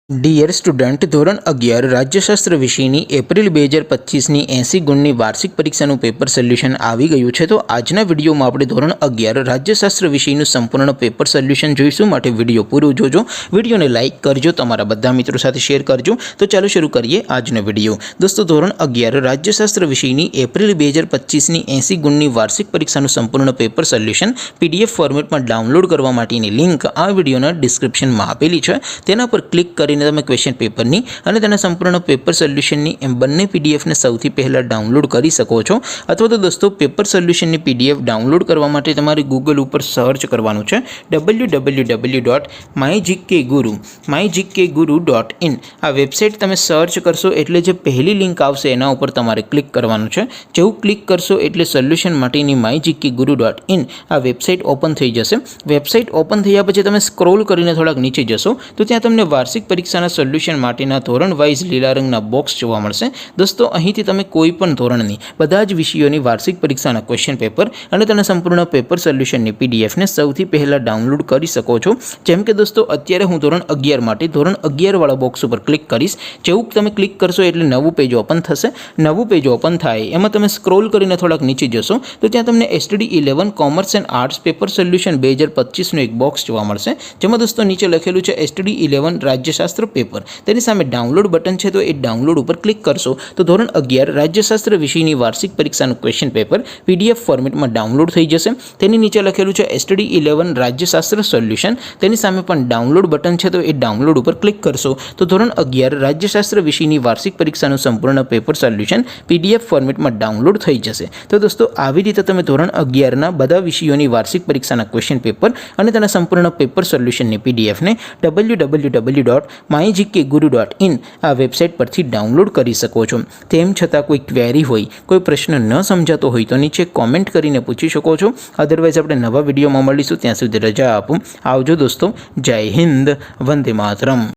Dear student, ધોરણ 11 રાજ્યશાસ્ત્ર વિષયની April 2025ની 80 ગુણની વાર્ષિક પરીક્ષાનું પેપર સોલ્યુશન આવી ગયું છે। તો આજના વિડીયોમાં આપણે ધોરણ 11 રાજ્યશાસ્ત્ર વિષયનું સંપૂર્ણ પેપર સોલ્યુશન જોઈશું। માટે વિડીયો પૂરો જોજો, વિડીયોને લાઇક કરજો, તમારા બધા મિત્રો સાથે શેર કરજો। તો ચાલો શરૂ કરીએ આજનો વિડીયો। દોસ્તો, ધોરણ 11 રાજ્યશાસ્ત્ર વિષયની એપ્રિલ 2025ની 80 ગુણની વાર્ષિક પરીક્ષાનું સંપૂર્ણ પેપર સોલ્યુશન PDF ફોર્મેટમાં ડાઉનલોડ કરવા માટેની લિંક આ વિડીયોના ડિસ્ક્રિપ્શનમાં આપેલી છે। તેના પર ક્લિક કરી તમે ક્વેશ્ચન પેપરની અને તેના સંપૂર્ણ પેપર સોલ્યુશનની એમ બંને પીડીએફને સૌથી પહેલાં ડાઉનલોડ કરી શકો છો। અથવા તો દોસ્તો, પેપર સોલ્યુશનની પીડીએફ ડાઉનલોડ કરવા માટે તમારે ગૂગલ ઉપર સર્ચ કરવાનું છે www.mygkguru.in। આ વેબસાઇટ તમે સર્ચ કરશો એટલે જે પહેલી લિંક આવશે એના ઉપર તમારે ક્લિક કરવાનું છે। જેવું ક્લિક કરશો એટલે સોલ્યુશન માટેની mygkguru.in આ વેબસાઇટ ઓપન થઈ જશે। વેબસાઇટ ઓપન થયા પછી તમે સ્ક્રોલ કરીને થોડાક નીચે જશો તો ત્યાં તમને વાર્ષિક પરીક્ષાના સોલ્યુશન માટેના ધોરણ વાઇઝ લીલા રંગના બોક્સ જોવા મળશે। દોસ્તો, અહીંથી તમે કોઈ પણ ધોરણની બધા જ વિષયોની વાર્ષિક પરીક્ષાના ક્વેશ્ચન પેપર અને તેના સંપૂર્ણ પેપર સોલ્યુશનની પીડીએફને સૌથી પહેલાં ડાઉનલોડ કરી શકો છો। જેમ કે દોસ્તો, અત્યારે હું ધોરણ 11 માટે ધોરણ 11 વાળા બોક્સ ઉપર ક્લિક કરીશ। જેવું તમે ક્લિક કરશો એટલે નવું પેજ ઓપન થશે। નવું પેજ ઓપન થાય એમાં તમે સ્ક્રોલ કરીને થોડાક નીચે જશો તો ત્યાં તમને STD11 commerce and arts paper solution 2025નું એક બોક્સ જોવા મળશે। જેમાં દોસ્તો નીચે લખેલું છે STD11 રાજ્યશાસ્ત્ર પેપર। તેની સામે ડાઉનલોડ બટન છે, તો એ ડાઉનલોડ ઉપર ક્લિક કરશો તો ધોરણ 11 રાજ્યશાસ્ત્ર વિષયની વાર્ષિક પરીક્ષાનું ક્વેશ્ચન પેપર PDF ફોર્મેટમાં ડાઉનલોડ થઈ જશે। તેની નીચે લખેલું છે STD11 રાજ્યશાસ્ત્ર સોલ્યુશન। તેની સામે પણ ડાઉનલોડ બટન છે, તો એ ડાઉનલોડ ઉપર ક્લિક કરશો તો ધોરણ 11 રાજ્યશાસ્ત્ર વિષયની વાર્ષિક પરીક્ષાનું સંપૂર્ણ પેપર સોલ્યુશન PDF ફોર્મેટમાં ડાઉનલોડ થઈ જશે। તો દોસ્તો, આવી રીતે તમે ધોરણ 11ના બધા વિષયોની વાર્ષિક પરીક્ષાના ક્વેશ્ચન પેપર અને તેના સંપૂર્ણ પેપર સોલ્યુશનની પીડીએફને www.mygkguru.in આ વેબસાઇટ પરથી ડાઉનલોડ કરી શકો છો। તેમ છતાં કોઈ ક્વેરી હોય, કોઈ પ્રશ્ન ન સમજાતો હોય તો નીચે કોમેન્ટ કરીને પૂછી શકો છો। અધરવાઇઝ આપણે નવા વિડીયોમાં મળીશું, ત્યાં સુધી રજા આપો। આવજો દોસ્તો, જય હિન્દ, વંદે માતરમ।